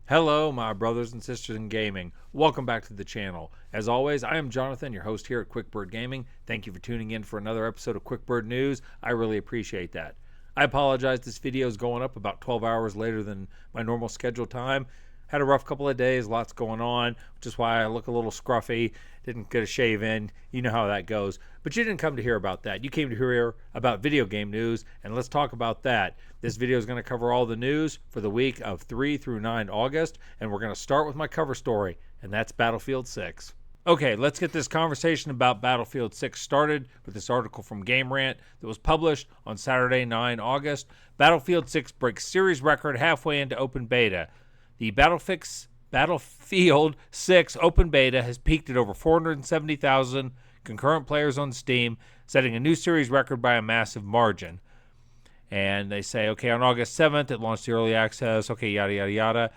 Hello, my brothers and sisters in gaming. Welcome back to the channel. As always, I am Jonathan, your host here at QuickBird Gaming. Thank you for tuning in for another episode of QuickBird News. I really appreciate that. I apologize, this video is going up about 12 hours later than my normal scheduled time. Had a rough couple of days, lots going on, which is why I look a little scruffy. Didn't get a shave in. You know how that goes. But you didn't come to hear about that. You came to hear about video game news, and let's talk about that. This video is going to cover all the news for the week of 3 through 9 August, and we're going to start with my cover story, and that's Battlefield 6. Okay, let's get this conversation about Battlefield 6 started with this article from Game Rant that was published on Saturday, 9 August. Battlefield 6 breaks series record halfway into open beta. The Battlefield 6 open beta has peaked at over 470,000 concurrent players on Steam, setting a new series record by a massive margin. And they say, okay, on August 7th, it launched the early access, okay, yada, yada, yada.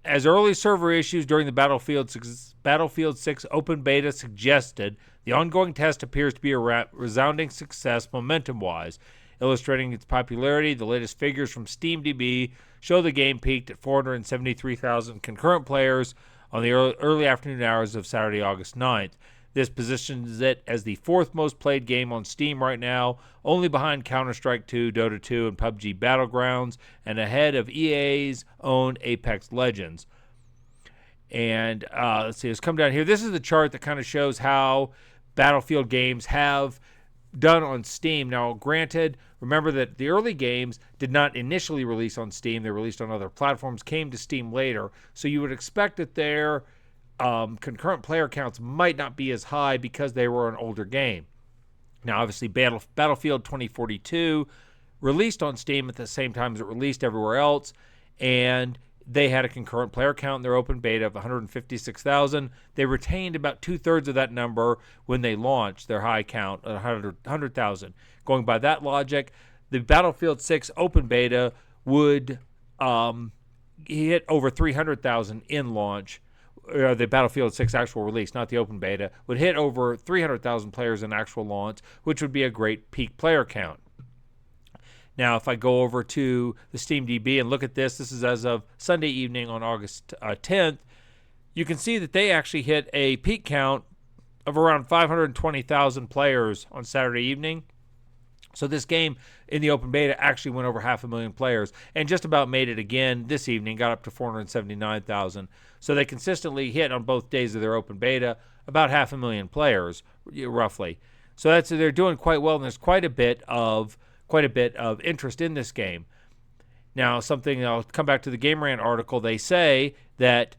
As early server issues during the Battlefield 6 open beta suggested, the ongoing test appears to be a resounding success momentum-wise. Illustrating its popularity, the latest figures from SteamDB show the game peaked at 473,000 concurrent players on the early afternoon hours of Saturday, August 9th. This positions it as the fourth most played game on Steam right now, only behind Counter-Strike 2, Dota 2, and PUBG Battlegrounds, and ahead of EA's own Apex Legends. And let's see, let's come down here. This is the chart that kind of shows how Battlefield games have done on Steam. Now, granted, remember that the early games did not initially release on Steam. They released on other platforms, came to Steam later. So you would expect that their concurrent player counts might not be as high because they were an older game. Now, obviously, Battlefield 2042 released on Steam at the same time as it released everywhere else, and they had a concurrent player count in their open beta of 156,000. They retained about two-thirds of that number when they launched their high count at 100,000. Going by that logic, the Battlefield 6 open beta would hit over 300,000 in launch. The Battlefield 6 actual release, not the open beta, would hit over 300,000 players in actual launch, which would be a great peak player count. Now, if I go over to the SteamDB and look at this, this is as of Sunday evening on August 10th, you can see that they actually hit a peak count of around 520,000 players on Saturday evening. So this game in the open beta actually went over 500,000 players and just about made it again this evening, got up to 479,000. So they consistently hit on both days of their open beta about 500,000 players, roughly. So they're doing quite well, and there's quite a bit of interest in this game. Now, I'll come back to the Game Rant article. They say that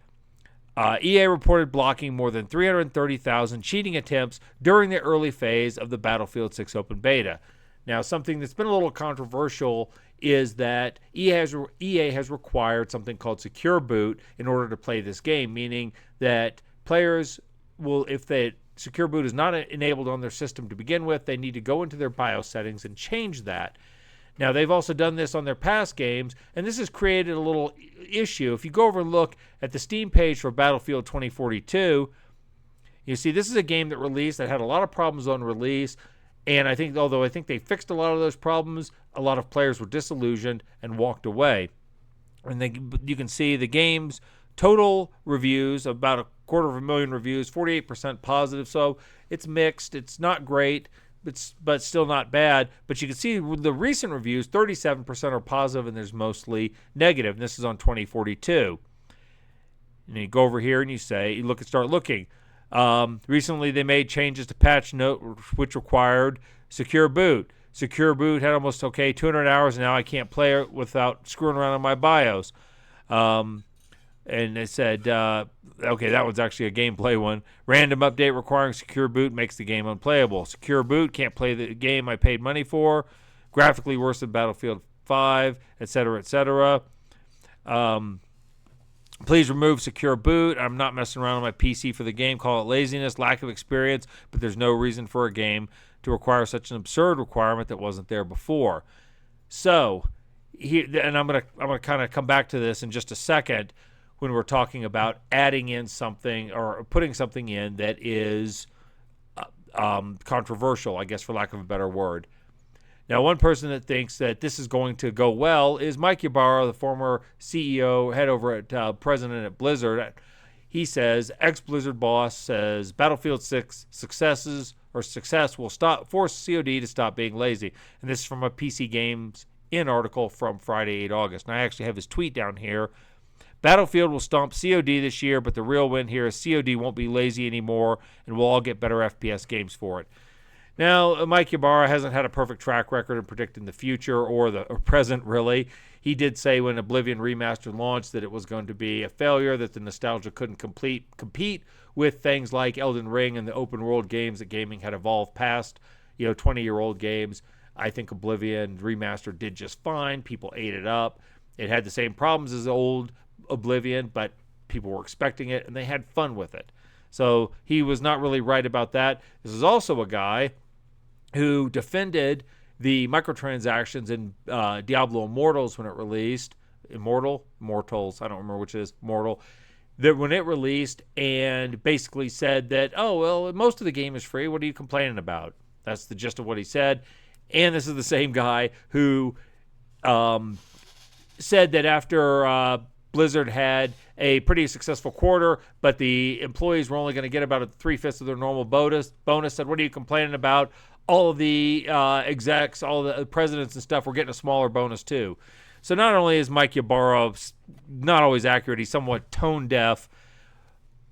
EA reported blocking more than 330,000 cheating attempts during the early phase of the Battlefield 6 open beta. Now, something that's been a little controversial is that EA has required something called secure boot in order to play this game, meaning that players will, if the secure boot is not enabled on their system to begin with, they need to go into their BIOS settings and change that. Now, they've also done this on their past games, and this has created a little issue. If you go over and look at the Steam page for Battlefield 2042, you see this is a game that released that had a lot of problems on release. And although I think they fixed a lot of those problems, a lot of players were disillusioned and walked away. And you can see the game's total reviews, about 250,000 reviews, 48% positive. So it's mixed. It's not great, but still not bad. But you can see the recent reviews, 37% are positive, and there's mostly negative. And this is on 2042. And you go over here and you start looking. Recently, they made changes to patch note, which required secure boot. Secure boot had almost 200 hours, and now I can't play it without screwing around on my BIOS. And they said, that one's actually a gameplay one. Random update requiring secure boot makes the game unplayable. Secure boot, can't play the game I paid money for. Graphically worse than Battlefield 5, etc., etc. Please remove secure boot. I'm not messing around on my PC for the game. Call it laziness, lack of experience, but there's no reason for a game to require such an absurd requirement that wasn't there before. So, and I'm gonna kind of come back to this in just a second when we're talking about adding in something or putting something in that is controversial, I guess, for lack of a better word. Now, one person that thinks that this is going to go well is Mike Ybarra, the former CEO, head over at president at Blizzard. He says, ex-Blizzard boss says Battlefield 6 success will force COD to stop being lazy. And this is from a PC Games In article from Friday, 8 August. And I actually have his tweet down here. Battlefield will stomp COD this year, but the real win here is COD won't be lazy anymore, and we'll all get better FPS games for it. Now, Mike Ybarra hasn't had a perfect track record in predicting the future or present, really. He did say when Oblivion Remastered launched that it was going to be a failure, that the nostalgia couldn't compete with things like Elden Ring and the open world games that gaming had evolved past, 20-year-old games. I think Oblivion Remastered did just fine. People ate it up. It had the same problems as old Oblivion, but people were expecting it, and they had fun with it. So he was not really right about that. This is also a guy who defended the microtransactions in Diablo Immortals when it released. Immortals, I don't remember which is Mortal. That when it released, and basically said that, oh, well, most of the game is free. What are you complaining about? That's the gist of what he said. And this is the same guy who said that after Blizzard had a pretty successful quarter, but the employees were only going to get about 3/5 of their normal bonus, said, what are you complaining about? All of the execs, all the presidents and stuff were getting a smaller bonus too. So not only is Mike Ybarra not always accurate, he's somewhat tone deaf.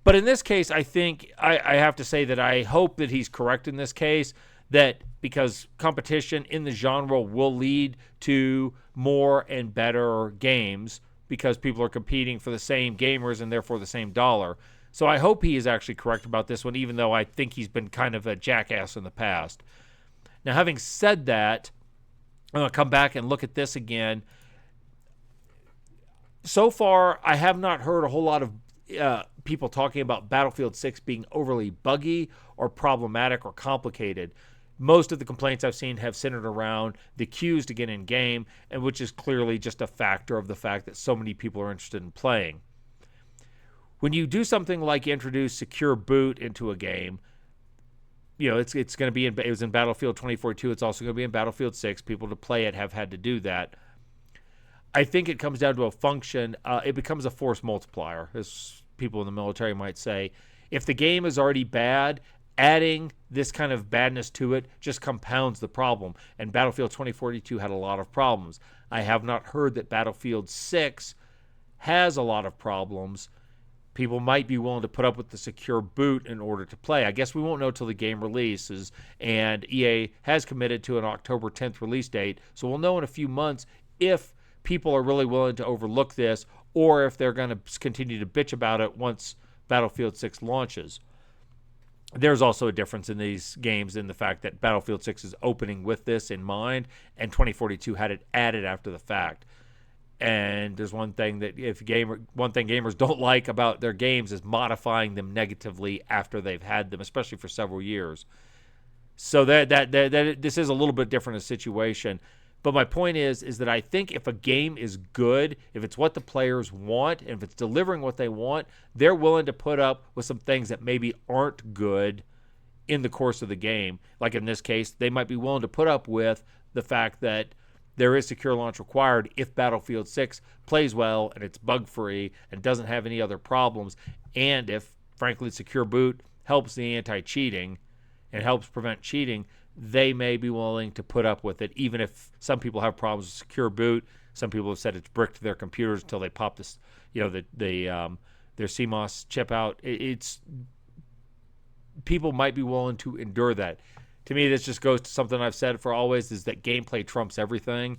But in this case, I think I have to say that I hope that he's correct in this case, that because competition in the genre will lead to more and better games because people are competing for the same gamers and therefore the same dollar. So I hope he is actually correct about this one, even though I think he's been kind of a jackass in the past. Now, having said that, I'm going to come back and look at this again. So far, I have not heard a whole lot of people talking about Battlefield 6 being overly buggy or problematic or complicated. Most of the complaints I've seen have centered around the queues to get in game, and which is clearly just a factor of the fact that so many people are interested in playing. When you do something like introduce secure boot into a game, it's going to be it was in Battlefield 2042. It's also going to be in Battlefield 6. People to play it have had to do that. I think it comes down to a function. It becomes a force multiplier, as people in the military might say. If the game is already bad, adding this kind of badness to it just compounds the problem. And Battlefield 2042 had a lot of problems. I have not heard that Battlefield 6 has a lot of problems. People might be willing to put up with the secure boot in order to play. I guess we won't know till the game releases, and EA has committed to an October 10th release date, so we'll know in a few months if people are really willing to overlook this or if they're going to continue to bitch about it once Battlefield 6 launches. There's also a difference in these games in the fact that Battlefield 6 is opening with this in mind, and 2042 had it added after the fact. And there's one thing that gamers don't like about their games is modifying them negatively after they've had them, especially for several years. So that this is a little bit different a situation. But my point is that I think if a game is good, if it's what the players want, and if it's delivering what they want, they're willing to put up with some things that maybe aren't good in the course of the game. Like in this case, they might be willing to put up with the fact that there is secure launch required if Battlefield 6 plays well and it's bug-free and doesn't have any other problems, and if, frankly, secure boot helps the anti-cheating and helps prevent cheating, they may be willing to put up with it, even if some people have problems with secure boot. Some people have said it's bricked their computers until they pop this, their CMOS chip out. It's people might be willing to endure that. To me, this just goes to something I've said for always, is that gameplay trumps everything.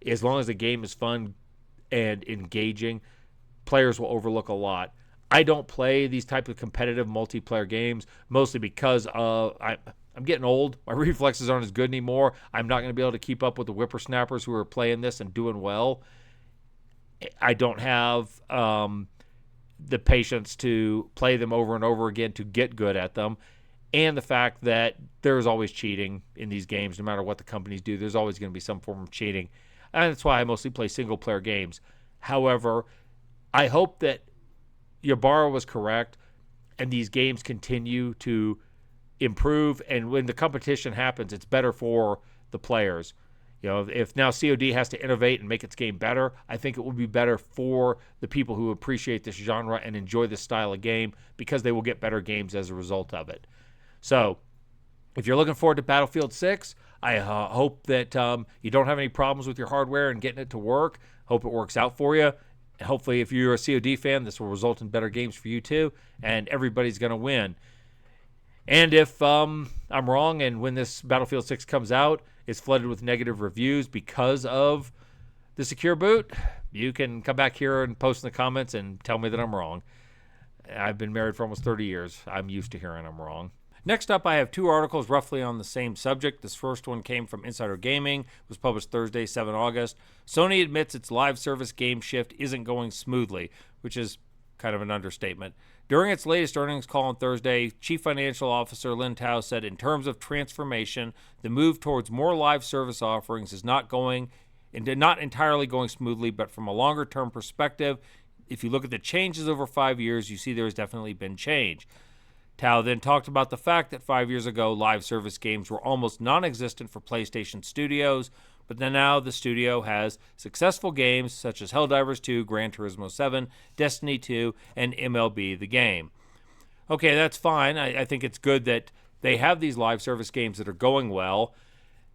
As long as the game is fun and engaging, players will overlook a lot. I don't play these type of competitive multiplayer games, mostly because I'm getting old. My reflexes aren't as good anymore. I'm not going to be able to keep up with the whippersnappers who are playing this and doing well. I don't have the patience to play them over and over again to get good at them. And the fact that there's always cheating in these games, no matter what the companies do, there's always going to be some form of cheating. And that's why I mostly play single-player games. However, I hope that Ybarra was correct and these games continue to improve. And when the competition happens, it's better for the players. If now COD has to innovate and make its game better, I think it will be better for the people who appreciate this genre and enjoy this style of game, because they will get better games as a result of it. So, if you're looking forward to Battlefield 6, I hope that you don't have any problems with your hardware and getting it to work. Hope it works out for you. And hopefully, if you're a COD fan, this will result in better games for you too, and everybody's going to win. And if I'm wrong, and when this Battlefield 6 comes out, it's flooded with negative reviews because of the secure boot, you can come back here and post in the comments and tell me that I'm wrong. I've been married for almost 30 years. I'm used to hearing I'm wrong. Next up, I have two articles roughly on the same subject. This first one came from Insider Gaming, was published Thursday, 7 August. Sony admits its live service game shift isn't going smoothly, which is kind of an understatement. During its latest earnings call on Thursday, Chief Financial Officer Lin Tao said, in terms of transformation, the move towards more live service offerings is not entirely going smoothly, but from a longer-term perspective, if you look at the changes over 5 years, you see there has definitely been change. Tao then talked about the fact that 5 years ago, live service games were almost non-existent for PlayStation Studios, but then now the studio has successful games such as Helldivers 2, Gran Turismo 7, Destiny 2, and MLB The Game. Okay, that's fine. I think it's good that they have these live service games that are going well.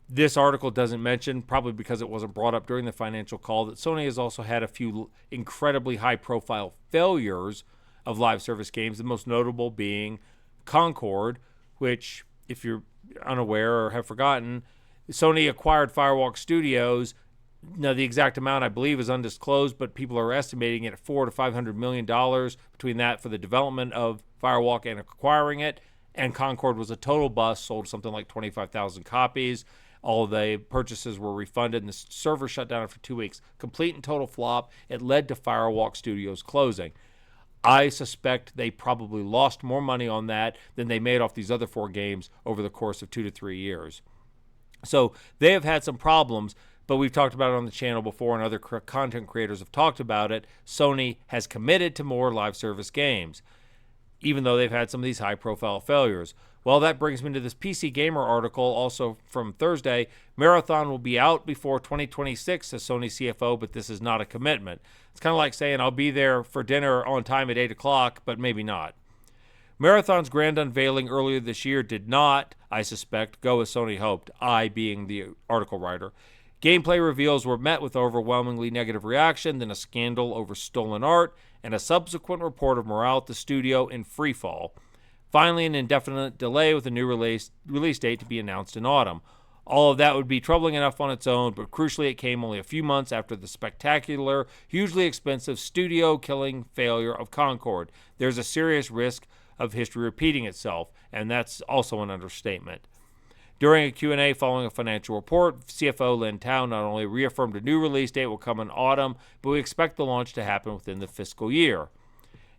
This article doesn't mention, probably because it wasn't brought up during the financial call, that Sony has also had a few incredibly high-profile failures of live service games, the most notable being Concord, which, if you're unaware or have forgotten, Sony acquired Firewalk Studios. Now, the exact amount, I believe, is undisclosed, but people are estimating it at $400 to $500 million between that for the development of Firewalk and acquiring it. And Concord was a total bust, sold something like 25,000 copies. All of the purchases were refunded, and the server shut down for 2 weeks. Complete and total flop. It led to Firewalk Studios closing. I suspect they probably lost more money on that than they made off these other 4 games over the course of 2 to 3 years. So they have had some problems, but we've talked about it on the channel before, and other content creators have talked about it. Sony has committed to more live service games, even though they've had some of these high-profile failures. Well, that brings me to this PC Gamer article, also from Thursday. Marathon will be out before 2026, says Sony CFO, but this is not a commitment. It's kind of like saying I'll be there for dinner on time at 8 o'clock, but maybe not. Marathon's grand unveiling earlier this year did not, I suspect, go as Sony hoped, I being the article writer. Gameplay reveals were met with overwhelmingly negative reaction, then a scandal over stolen art, and a subsequent report of morale at the studio in freefall. Finally, an indefinite delay with a new release date to be announced in autumn. All of that would be troubling enough on its own, but crucially it came only a few months after the spectacular, hugely expensive studio-killing failure of Concord. There's a serious risk of history repeating itself, and that's also an understatement. During a Q&A following a financial report, CFO Lin Tao not only reaffirmed a new release date will come in autumn, but we expect the launch to happen within the fiscal year.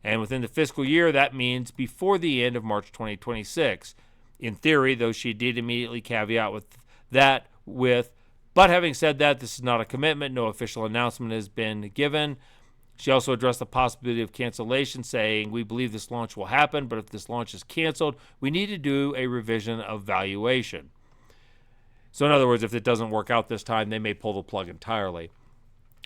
And within the fiscal year, that means before the end of March 2026. In theory, though she did immediately caveat but having said that, this is not a commitment. No official announcement has been given. She also addressed the possibility of cancellation, saying, we believe this launch will happen, but if this launch is canceled, we need to do a revision of valuation. So in other words, if it doesn't work out this time, they may pull the plug entirely.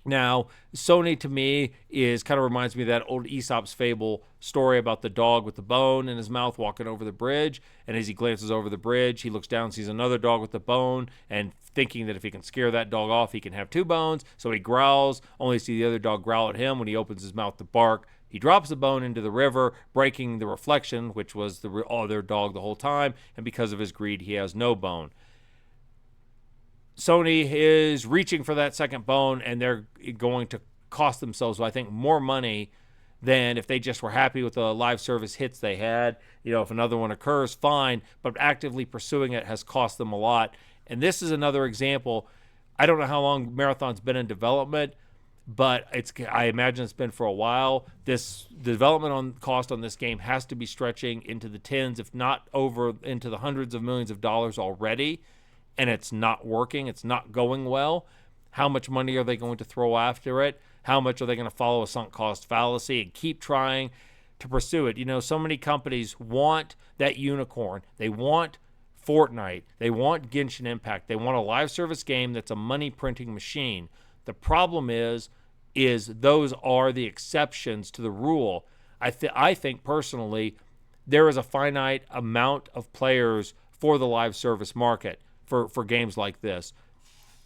Now, Sony, to me, kind of reminds me of that old Aesop's fable story about the dog with the bone in his mouth walking over the bridge. And as he glances over the bridge, he looks down, sees another dog with the bone, and thinking that if he can scare that dog off, he can have 2 bones. So he growls, only to see the other dog growl at him when he opens his mouth to bark. He drops the bone into the river, breaking the reflection, which was the other dog the whole time. And because of his greed, he has no bone. Sony is reaching for that second bone, and they're going to cost themselves, I think, more money than if they just were happy with the live service hits they had. If another one occurs, fine, but actively pursuing it has cost them a lot. And this is another example. I don't know how long Marathon's been in development, but I imagine it's been for a while. The development cost on this game has to be stretching into the tens, if not over into the hundreds of millions of dollars already. And it's not working, it's not going well. How much money are they going to throw after it? How much are they going to follow a sunk cost fallacy and keep trying to pursue it? So many companies want that unicorn. They want Fortnite. They want Genshin Impact. They want a live service game that's a money printing machine. The problem is those are the exceptions to the rule. I think personally, there is a finite amount of players for the live service market for games like this.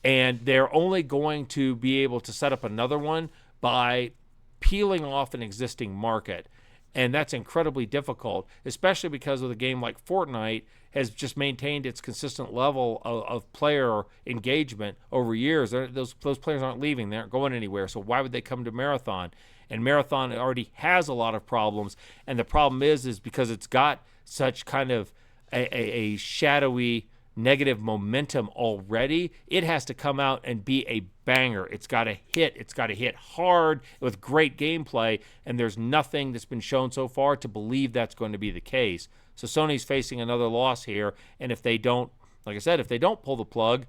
And they're only going to be able to set up another one by peeling off an existing market. And that's incredibly difficult, especially because of a game like Fortnite has just maintained its consistent level of player engagement over years. Those players aren't leaving. They aren't going anywhere. So why would they come to Marathon? And Marathon already has a lot of problems. And the problem is because it's got such kind of a shadowy negative momentum already, it has to come out and be a banger. It's got to hit. It's got to hit hard with great gameplay, and there's nothing that's been shown so far to believe that's going to be the case. So Sony's facing another loss here, and if they don't, like I said, if they don't pull the plug,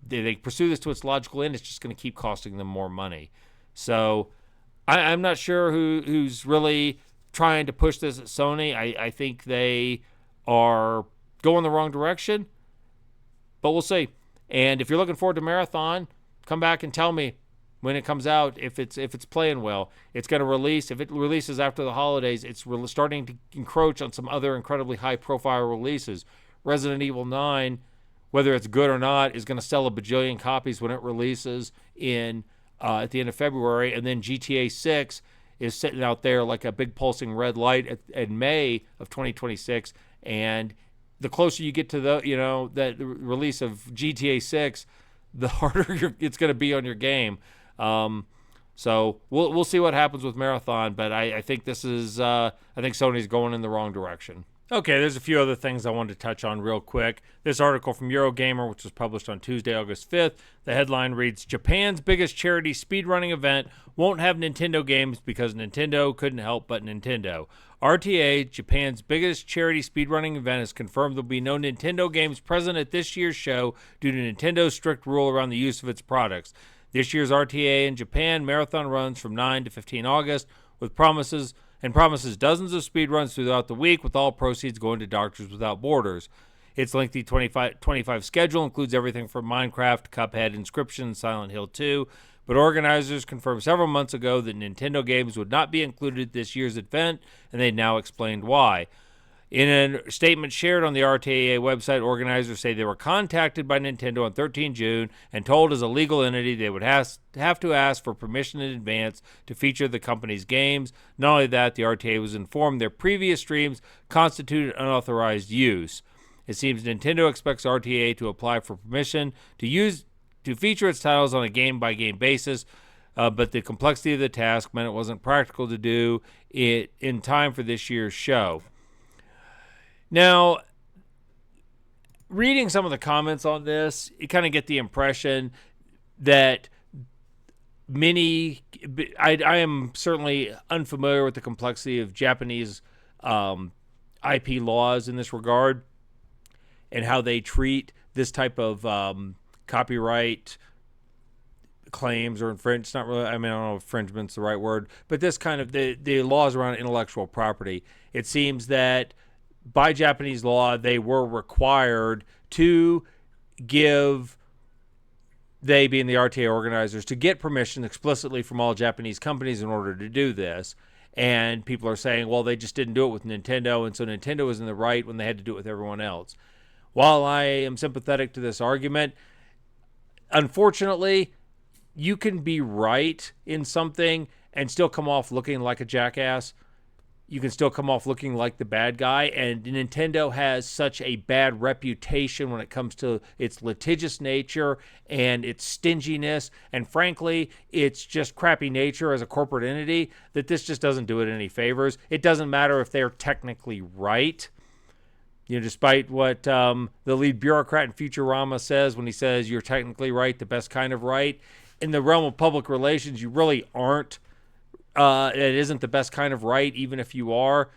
they pursue this to its logical end, it's just going to keep costing them more money. So I'm not sure who's really trying to push this at Sony. I think they are going the wrong direction. But we'll see. And if you're looking forward to Marathon, come back and tell me when it comes out if it's playing well. It's going to release. If it releases after the holidays, it's starting to encroach on some other incredibly high-profile releases. Resident Evil 9, whether it's good or not, is going to sell a bajillion copies when it releases at the end of February. And then GTA 6 is sitting out there like a big pulsing red light in May of 2026. And the closer you get to the release of GTA 6, the harder it's going to be on your game. So we'll see what happens with Marathon, but I think this is I think Sony's going in the wrong direction. Okay, there's a few other things I wanted to touch on real quick. This article from Eurogamer, which was published on Tuesday, August 5th, the headline reads, Japan's biggest charity speedrunning event won't have Nintendo games because Nintendo couldn't help but Nintendo. RTA, Japan's biggest charity speedrunning event, has confirmed there will be no Nintendo games present at this year's show due to Nintendo's strict rule around the use of its products. This year's RTA in Japan marathon runs from 9 to 15 August with promises dozens of speedruns throughout the week, with all proceeds going to Doctors Without Borders. Its lengthy 25 schedule includes everything from Minecraft, Cuphead, Inscription, Silent Hill 2, but organizers confirmed several months ago that Nintendo games would not be included at this year's event, and they now explained why. In a statement shared on the RTAA website, organizers say they were contacted by Nintendo on 13 June and told as a legal entity they would have to ask for permission in advance to feature the company's games. Not only that, the RTA was informed their previous streams constituted unauthorized use. It seems Nintendo expects RTA to apply for permission to feature its titles on a game-by-game basis, but the complexity of the task meant it wasn't practical to do it in time for this year's show. Now, reading some of the comments on this, you kind of get the impression that I am certainly unfamiliar with the complexity of Japanese IP laws in this regard and how they treat this type of copyright claims or infringe. It's not really, I don't know if infringement's the right word, but this kind of the laws around intellectual property. It seems that by Japanese law, they were required to give, they being the RTA organizers, to get permission explicitly from all Japanese companies in order to do this. And people are saying, well, they just didn't do it with Nintendo, and so Nintendo was in the right when they had to do it with everyone else. While I am sympathetic to this argument, unfortunately, you can be right in something and still come off looking like a jackass. You can still come off looking like the bad guy, and Nintendo has such a bad reputation when it comes to its litigious nature and its stinginess, and frankly, its just crappy nature as a corporate entity, that this just doesn't do it any favors. It doesn't matter if they're technically right. Despite what the lead bureaucrat in Futurama says when he says you're technically right, the best kind of right. In the realm of public relations, you really aren't. It isn't the best kind of right, even if you are.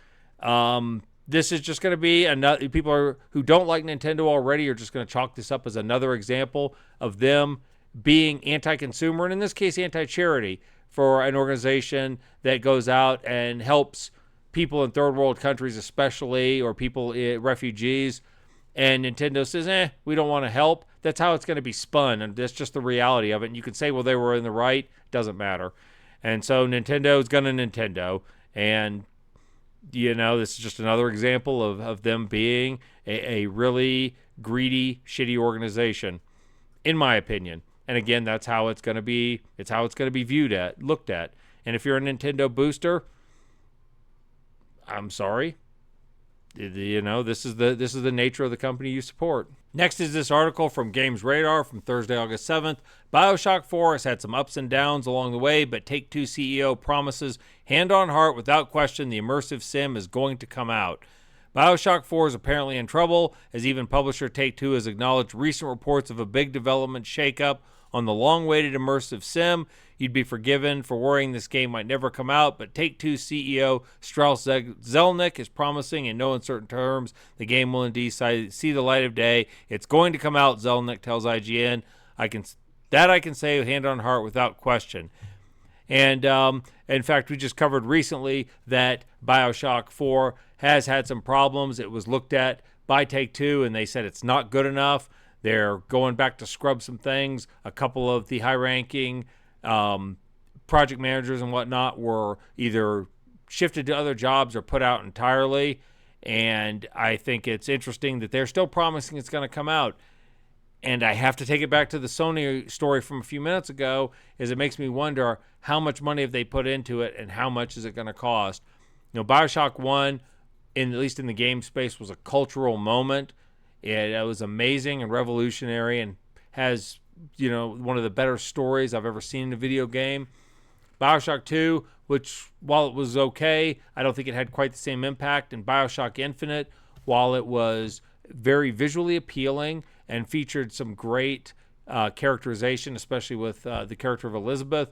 This is just going to be another. People who don't like Nintendo already are just going to chalk this up as another example of them being anti-consumer, and in this case, anti-charity for an organization that goes out and helps people in third world countries, especially, or people, refugees, and Nintendo says, we don't want to help, that's how it's going to be spun, and that's just the reality of it. And you can say, well, they were in the right. Doesn't matter. And so Nintendo's going to Nintendo, and this is just another example of them being a really greedy, shitty organization, in my opinion. And again, that's how it's going to be. It's how it's going to be looked at. And if you're a Nintendo booster, I'm sorry. This is the nature of the company you support. Next is this article from Games Radar from Thursday, August 7th. Bioshock 4 has had some ups and downs along the way, but Take-Two CEO promises, hand on heart, without question, the immersive sim is going to come out. Bioshock 4 is apparently in trouble, as even publisher Take-Two has acknowledged recent reports of a big development shakeup on the long-awaited immersive sim. You'd be forgiven for worrying this game might never come out, but Take-Two CEO Strauss Zelnick is promising in no uncertain terms the game will indeed see the light of day. It's going to come out, Zelnick tells IGN. I can say hand on heart without question. And in fact, we just covered recently that Bioshock 4 has had some problems. It was looked at by Take-Two, and they said it's not good enough. They're going back to scrub some things. A couple of the high-ranking project managers and whatnot were either shifted to other jobs or put out entirely. And I think it's interesting that they're still promising it's going to come out. And I have to take it back to the Sony story from a few minutes ago, as it makes me wonder how much money have they put into it and how much is it going to cost. Bioshock 1, at least in the game space, was a cultural moment. It was amazing and revolutionary and has, one of the better stories I've ever seen in a video game. Bioshock 2, which, while it was okay, I don't think it had quite the same impact. And Bioshock Infinite, while it was very visually appealing and featured some great characterization, especially with the character of Elizabeth,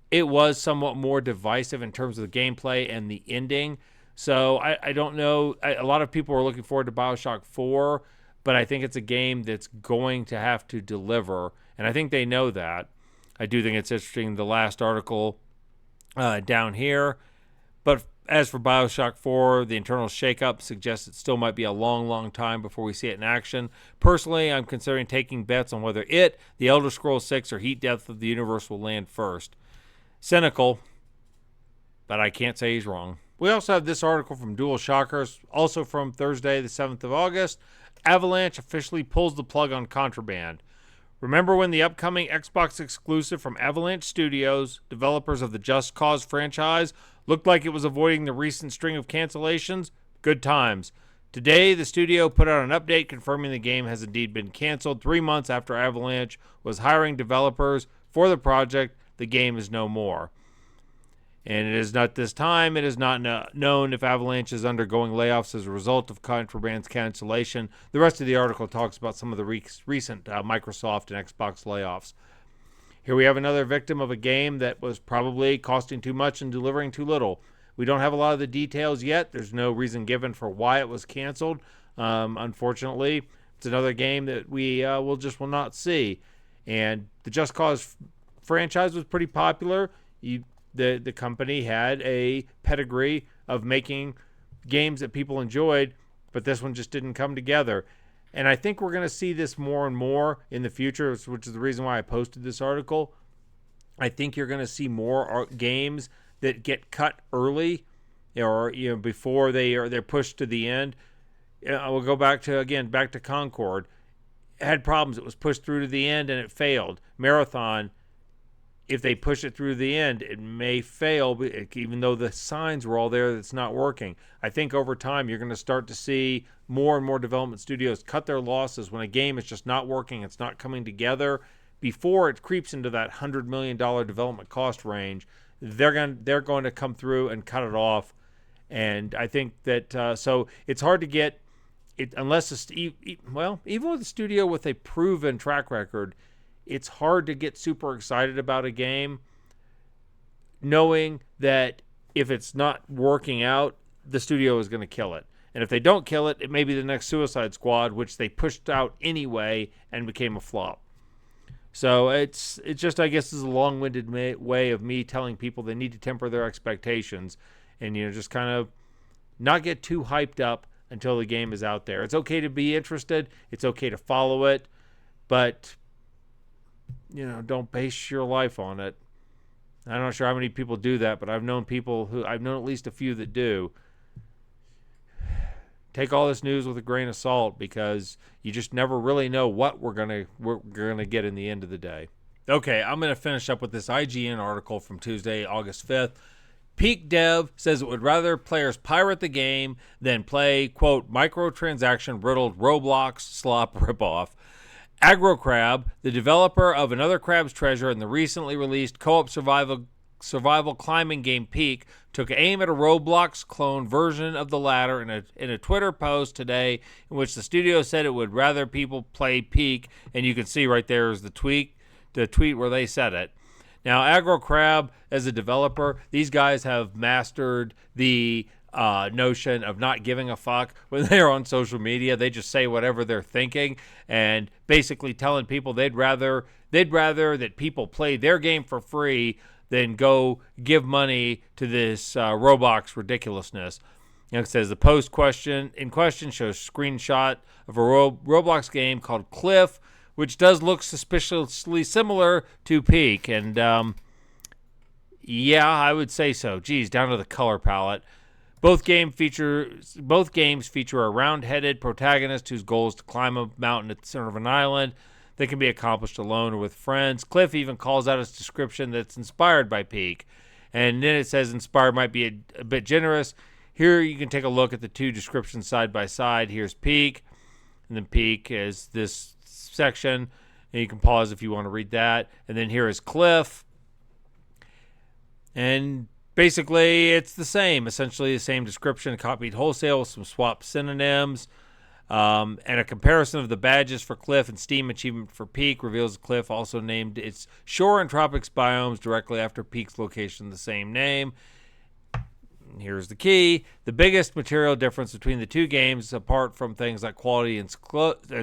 it was somewhat more divisive in terms of the gameplay and the ending. So I don't know. A lot of people are looking forward to Bioshock 4, but I think it's a game that's going to have to deliver, and I think they know that. I do think it's interesting, the last article down here. But as for Bioshock 4, the internal shakeup suggests it still might be a long, long time before we see it in action. Personally, I'm considering taking bets on whether it, The Elder Scrolls 6, or Heat Death of the Universe will land first. Cynical, but I can't say he's wrong. We also have this article from Dual Shockers, also from Thursday, the 7th of August. Avalanche officially pulls the plug on Contraband. Remember when the upcoming Xbox exclusive from Avalanche Studios, developers of the Just Cause franchise, looked like it was avoiding the recent string of cancellations? Good times. Today, the studio put out an update confirming the game has indeed been canceled 3 months after Avalanche was hiring developers for the project. The game is no more. And it is not this time. It is not known if Avalanche is undergoing layoffs as a result of Contraband's cancellation. The rest of the article talks about some of the recent Microsoft and Xbox layoffs. Here we have another victim of a game that was probably costing too much and delivering too little. We don't have a lot of the details yet. There's no reason given for why it was canceled. Unfortunately, it's another game that we will not see. And the Just Cause franchise was pretty popular. The company had a pedigree of making games that people enjoyed, but this one just didn't come together. And I think we're going to see this more and more in the future, which is the reason why I posted this article. I think you're going to see more games that get cut early, or before they're pushed to the end. I will go back to Concord. It had problems. It was pushed through to the end and it failed. Marathon, if they push it through the end, it may fail, even though the signs were all there that it's not working. I think over time you're going to start to see more and more development studios cut their losses when a game is just not working, it's not coming together. Before it creeps into that $100 million development cost range, they're going to come through and cut it off. And I think that so it's hard to get it unless even with a studio with a proven track record, it's hard to get super excited about a game knowing that if it's not working out, the studio is going to kill it. And if they don't kill it, it may be the next Suicide Squad, which they pushed out anyway and became a flop. So it's just, I guess, is a long-winded way of me telling people they need to temper their expectations and just kind of not get too hyped up until the game is out there. It's okay to be interested. It's okay to follow it. But, don't base your life on it. I'm not sure how many people do that, but I've known at least a few that do. Take all this news with a grain of salt, because you just never really know what we're gonna get in the end of the day. Okay, I'm gonna finish up with this IGN article from Tuesday, August 5th. Peak Dev says it would rather players pirate the game than play, quote, microtransaction riddled Roblox slop ripoff. AgroCrab, the developer of Another Crab's Treasure and the recently released co-op survival climbing game Peak, took aim at a Roblox clone version of the latter in a Twitter post today, in which the studio said it would rather people play Peak, and you can see right there is the tweet where they said it. Now, AgroCrab, as a developer, these guys have mastered the notion of not giving a fuck when they're on social media. They just say whatever they're thinking, and basically telling people they'd rather that people play their game for free than go give money to this Roblox ridiculousness. It says the post in question shows a screenshot of a Roblox game called Cliff, which does look suspiciously similar to Peak. And yeah, I would say so. Geez, down to the color palette. Both games feature a round-headed protagonist whose goal is to climb a mountain at the center of an island that can be accomplished alone or with friends. Cliff even calls out its description that it's inspired by Peak. And then it says inspired might be a bit generous. Here you can take a look at the two descriptions side by side. Here's Peak, and then Peak is this section, and you can pause if you want to read that. And then here is Cliff. And basically it's the same, essentially the same description, copied wholesale with some swapped synonyms. And a comparison of the badges for Cliff and Steam achievement for Peak reveals Cliff also named its shore and tropics biomes directly after Peak's location, the same name. And here's the key. The biggest material difference between the two games, apart from things like quality and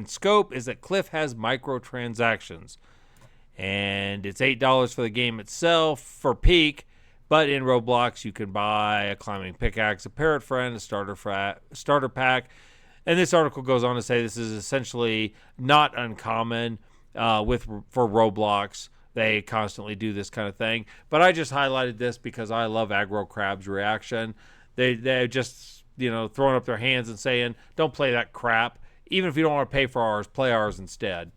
scope, is that Cliff has microtransactions. And it's $8 for the game itself for Peak, but in Roblox you can buy a climbing pickaxe, a parrot friend, a starter pack. And this article goes on to say this is essentially not uncommon for Roblox. They constantly do this kind of thing. But I just highlighted this because I love AgroCrab's reaction. They're just, throwing up their hands and saying, don't play that crap. Even if you don't want to pay for ours, play ours instead.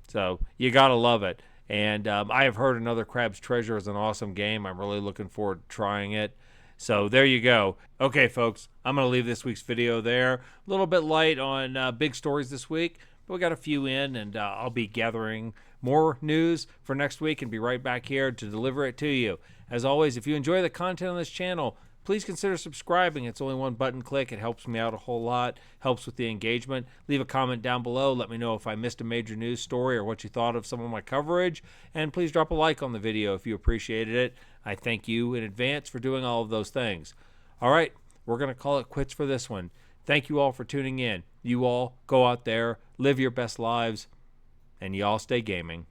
So you got to love it. And I have heard Another Crab's Treasure is an awesome game. I'm really looking forward to trying it. So there you go. Okay, folks, I'm going to leave this week's video there. A little bit light on big stories this week, but we got a few in, and I'll be gathering more news for next week and be right back here to deliver it to you. As always, if you enjoy the content on this channel, please consider subscribing. It's only one button click. It helps me out a whole lot, helps with the engagement. Leave a comment down below. Let me know if I missed a major news story or what you thought of some of my coverage. And please drop a like on the video if you appreciated it. I thank you in advance for doing all of those things. All right, we're going to call it quits for this one. Thank you all for tuning in. You all go out there, live your best lives, and you all stay gaming.